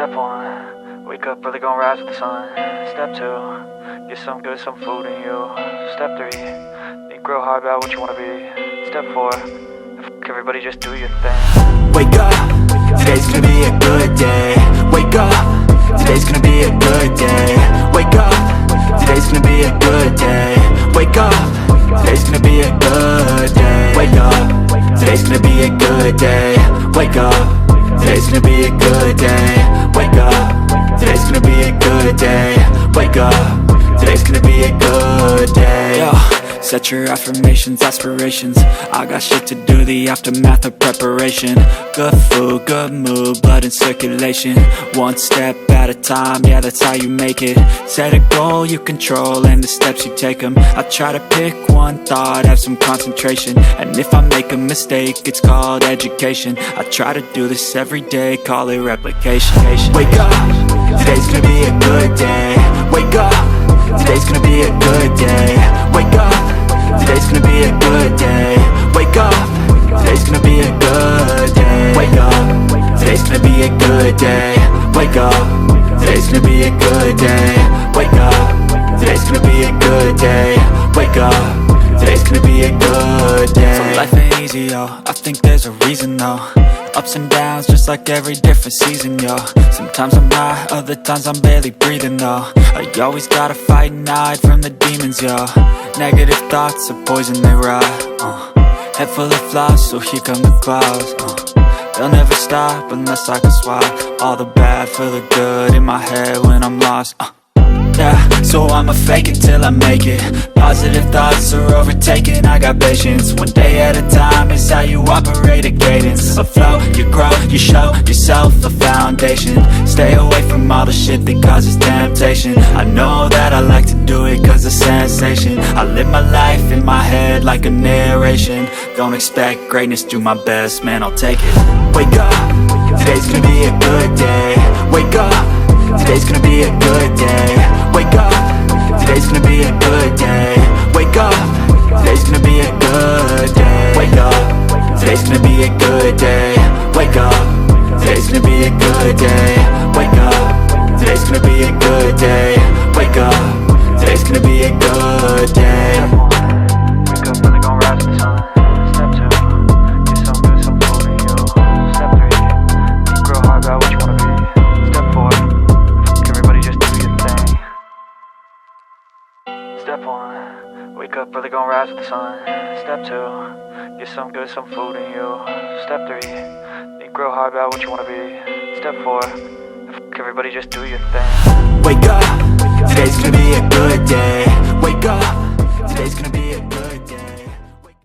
Step 1, wake up early, gonna rise with the sun. Step 2, get some good, some food in you. Step 3, think real hard about what you wanna be. Step 4, fuck everybody, just do your thing. Wake up, today's gonna be a good day. Wake up, today's gonna be a good day. Wake up, today's gonna be a good day. Wake up, today's gonna be a good day. Wake up, today's gonna be a good day. Wake up, today's gonna be a good day. Wake up, today's gonna be a good day. Wake up, today's gonna be a good day. Yo, set your affirmations, aspirations. I got shit to do, the aftermath of preparation. Good food, good mood, blood in circulation. One step at a time, yeah, that's how you make it. Set a goal you control and the steps you take them. I try to pick one thought, have some concentration. And if I make a mistake, it's called education. I try to do this every day, call it replication. Wake up, today's gonna be a good day. Wake up, today's gonna be a good day. Wake up, today's gonna be a good day. Wake up, today's gonna be a good day. Wake up, today's gonna be a good day. Wake up, today's gonna be a good day. Wake up, today's gonna be a good day. Wake up, today's gonna be a good day. So life ain't easy, yo, I think there's a reason though. Ups and downs, just like every different season, yo. Sometimes I'm high, other times I'm barely breathing, though. I always gotta fight and hide from the demons, yo. Negative thoughts are poison, they rot, Head full of flies, so here come the clouds, They'll never stop unless I can swap all the bad for the good in my head when I'm lost, Yeah, so I'ma fake it till I make it. Positive thoughts are overtaken, I got patience. One day at a time is how you operate a cadence. A flow, you grow, you show yourself a foundation. Stay away from all the shit that causes temptation. I know that I like to do it cause it's sensation. I live my life in my head like a narration. Don't expect greatness, do my best, man, I'll take it. Wake up, today's gonna be a good day. Wake up, today's gonna be a good day. Wake up, today's gonna be a good day. Wake up, today's gonna be a good day. Wake up, today's gonna be a good day. Wake up, today's gonna be a good day. Wake up, today's gonna be a good day. Wake up, today's gonna be a good day. Wake up early, gonna rise with the sun. Step 2, get some good, some food in you. Step 3, think real hard about what you wanna be. Step 4, fuck everybody, just do your thing. Step 1, wake up early, gonna rise with the sun. Step 2, get some good, some food in you. Step 3, think real hard about what you wanna be. Step 4, fuck everybody, just do your thing. Wake up, today's gonna be a good day.